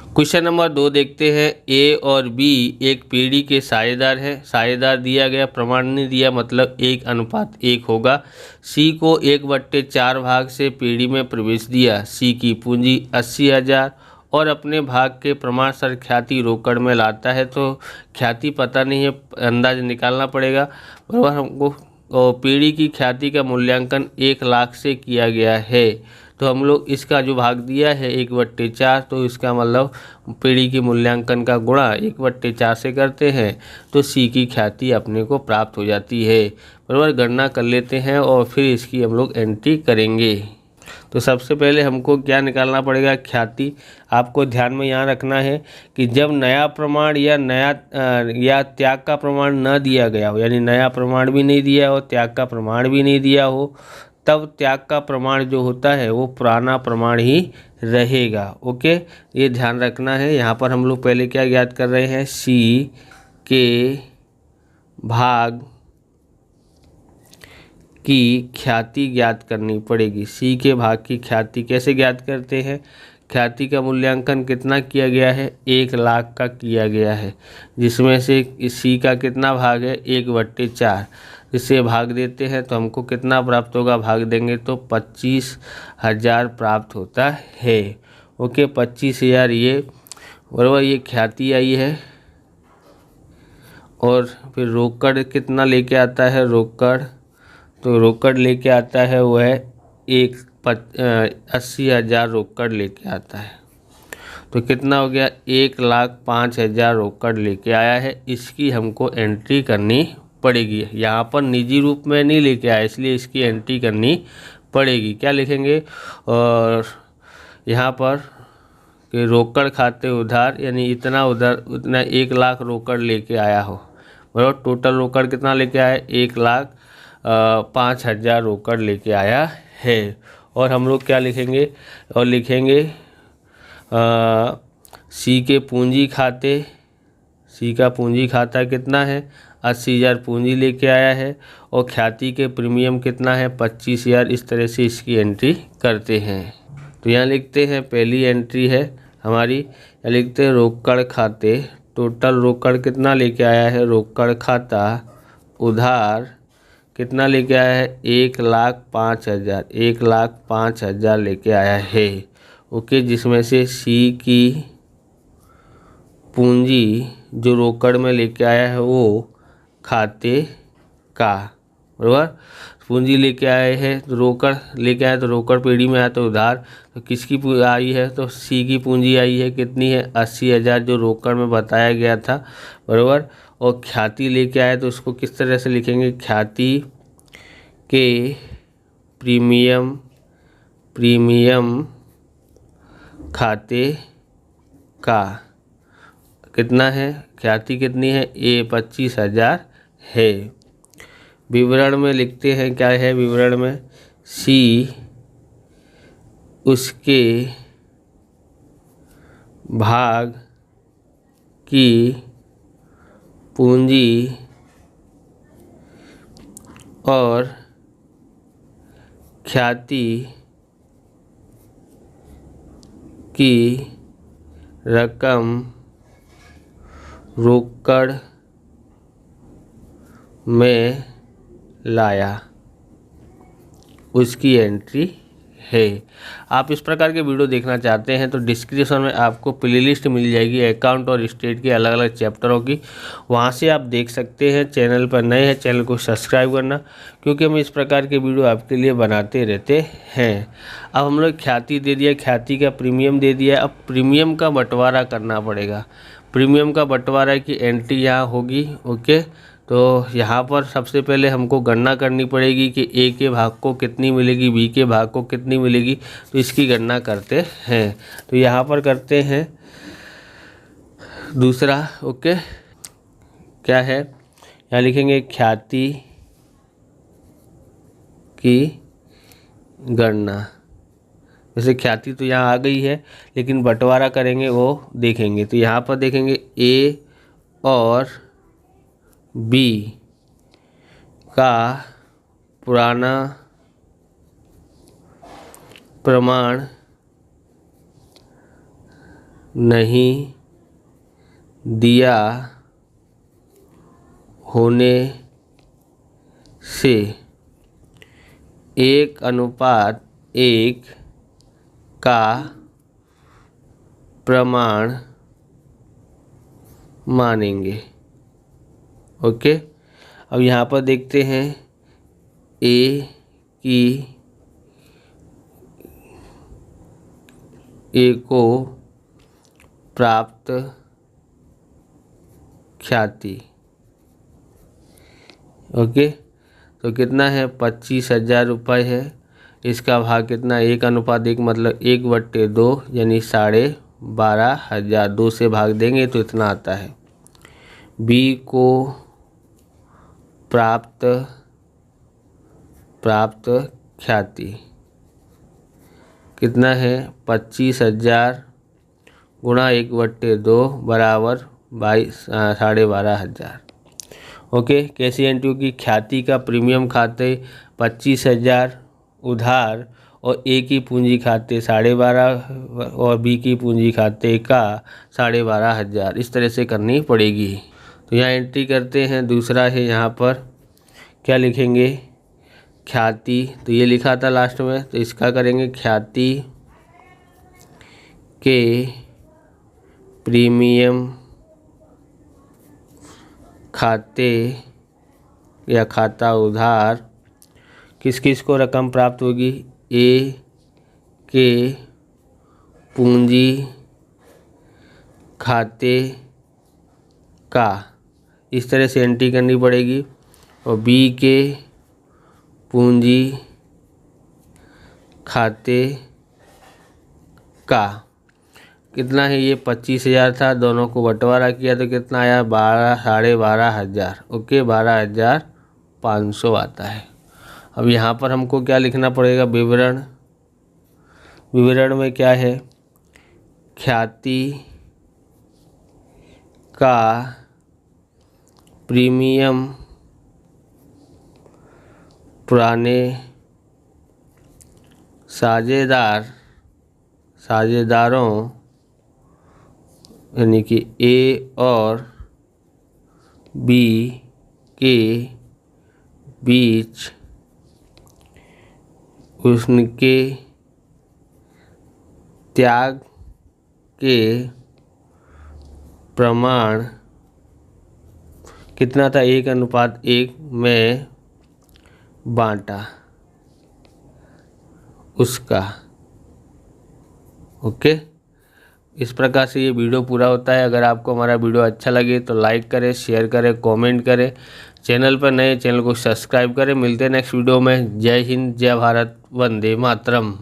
Question number 2 देखते हैं। ए और बी एक पीढ़ी के साझेदार हैं। साझेदार दिया गया, प्रमाण नहीं दिया, मतलब 1:1 होगा। सी को 1/4 भाग से पीढ़ी में प्रवेश दिया। सी की पूंजी 80,000 और अपने भाग के प्रमाणसर ख्याति रोकड़ में लाता है। तो ख्याति पता नहीं है, अंदाज निकालना पड़ेगा, बराबर हमको। और पीढ़ी की ख्याति का मूल्यांकन 1,00,000 से किया गया है। तो हम लोग इसका जो भाग दिया है 1/4, तो इसका मतलब पीढ़ी की मूल्यांकन का गुणा 1/4 से करते हैं तो सी की ख्याति अपने को प्राप्त हो जाती है। बराबर, गणना कर लेते हैं और फिर इसकी हम लोग एंट्री करेंगे। तो सबसे पहले हमको क्या निकालना पड़ेगा, ख्याति। आपको ध्यान में यहाँ रखना है कि जब नया प्रमाण या त्याग का प्रमाण न दिया गया हो, यानी नया प्रमाण भी नहीं दिया हो, त्याग का प्रमाण भी नहीं दिया हो, तब त्याग का प्रमाण जो होता है वो पुराना प्रमाण ही रहेगा। ओके, ये ध्यान रखना है। यहाँ पर हम लोग पहले क्या ज्ञात कर रहे हैं, सी के भाग की ख्याति ज्ञात करनी पड़ेगी। सी के भाग की ख्याति कैसे ज्ञात करते हैं, ख्याति का मूल्यांकन कितना किया गया है, 1,00,000 का किया गया है, जिसमें से सी का कितना भाग है, 1/4। जिससे भाग देते हैं तो हमको कितना प्राप्त होगा, भाग देंगे तो 25,000 प्राप्त होता है। ओके, 25,000 ये बराबर ये ख्याति आई है। और फिर रोकड़ कितना लेके आता है, रोकड़ तो रोकड़ लेके आता है वो है 80,000 रोकड़ लेके आता है। तो कितना हो गया, 1,05,000 रोकड़ लेके आया है। इसकी हमको एंट्री करनी पड़ेगी। यहाँ पर निजी रूप में नहीं लेके आया, इसलिए इसकी एंट्री करनी पड़ेगी। क्या लिखेंगे, और यहाँ पर कि रोकड़ खाते उधार, यानी इतना उधर उतना 1,00,000 रोकड़ लेके आया हो। बराबर, टोटल रोकड़ कितना लेके आया, 1,05,000 रोकड़ लेके आया है। और हम लोग क्या लिखेंगे, और लिखेंगे सी के पूंजी खाते, सी का पूंजी खाता कितना है, 80,000 पूंजी लेके आया है। और ख्याति के प्रीमियम कितना है, 25,000। इस तरह से इसकी एंट्री करते हैं। तो यहाँ लिखते हैं, पहली एंट्री है हमारी, यहाँ लिखते हैं रोकड़ खाते, टोटल रोकड़ कितना लेके आया है, रोकड़ खाता उधार कितना लेके आया है, 1,05,000, 1,05,000 लेके आया है। ओके, जिसमें से सी की पूंजी जो रोकड़ में लेके आया है वो खाते का, बराबर, पूंजी लेके आए हैं तो रोकड़ लेके आए, तो रोकड़ पेढ़ी में आया तो उधार, तो किसकी आई है, तो सी की पूंजी आई है, कितनी है, 80,000 जो रोकड़ में बताया गया था, बराबर। और ख्याति लेके आए तो उसको किस तरह से लिखेंगे, ख्याति के प्रीमियम खाते का कितना है, ख्याति कितनी है, 25,000 है। विवरण में लिखते हैं, क्या है विवरण में, सी उसके भाग की पूंजी और ख्याति की रकम रोकड़ में लाया, उसकी एंट्री है। आप इस प्रकार के वीडियो देखना चाहते हैं तो डिस्क्रिप्शन में आपको प्लेलिस्ट मिल जाएगी अकाउंट और स्टेट के अलग अलग चैप्टरों की, वहां से आप देख सकते हैं। चैनल पर नए हैं, चैनल को सब्सक्राइब करना, क्योंकि हम इस प्रकार के वीडियो आपके लिए बनाते रहते हैं। अब हम लोग ख्याति दे दिया, ख्याति का प्रीमियम दे दिया, अब प्रीमियम का बंटवारा करना पड़ेगा। प्रीमियम का बंटवारा की एंट्री यहाँ होगी। ओके, तो यहाँ पर सबसे पहले हमको गणना करनी पड़ेगी कि ए के भाग को कितनी मिलेगी, बी के भाग को कितनी मिलेगी, तो इसकी गणना करते हैं। तो यहाँ पर करते हैं दूसरा। ओके, क्या है, यहाँ लिखेंगे ख्याति की गणना। जैसे ख्याति तो यहाँ आ गई है, लेकिन बंटवारा करेंगे वो देखेंगे। तो यहाँ पर देखेंगे ए और बी का पुराना प्रमाण नहीं दिया होने से 1:1 का प्रमाण मानेंगे। ओके, अब यहाँ पर देखते हैं ए को प्राप्त ख्याति। ओके, तो कितना है 25,000 रुपये है। इसका भाग कितना 1:1 मतलब 1/2 यानी 12,500। 2 से भाग देंगे तो इतना आता है। बी को प्राप्त ख्याति कितना है 25,000 गुणा 1/2 बराबर 12,500। ओके, KCNTU की ख्याति का प्रीमियम खाते 25,000 उधार और ए की पूंजी खाते 12,500 और बी की पूंजी खाते का 12,500 इस तरह से करनी पड़ेगी। तो यहाँ एंट्री करते हैं। दूसरा है यहाँ पर क्या लिखेंगे ख्याति, तो ये लिखा था लास्ट में, तो इसका करेंगे ख्याति के प्रीमियम खाते या खाता उधार किस किस को रकम प्राप्त होगी, ए के पूंजी खाते का, इस तरह से एंट्री करनी पड़ेगी। और बी के पूंजी खाते का कितना है, ये 25,000 था, दोनों को बंटवारा किया तो कितना आया 12,500। ओके, 12,500 आता है। अब यहाँ पर हमको क्या लिखना पड़ेगा, विवरण। विवरण में क्या है, ख्याति का प्रीमियम पुराने साझेदारों यानी कि ए और बी के बीच उनके त्याग के प्रमाण कितना था 1:1 में बांटा उसका। ओके, इस प्रकार से ये वीडियो पूरा होता है। अगर आपको हमारा वीडियो अच्छा लगे तो लाइक करें, शेयर करें, कमेंट करें। चैनल पर नए चैनल को सब्सक्राइब करें। मिलते हैं नेक्स्ट वीडियो में। जय हिंद, जय भारत, वंदे मातरम।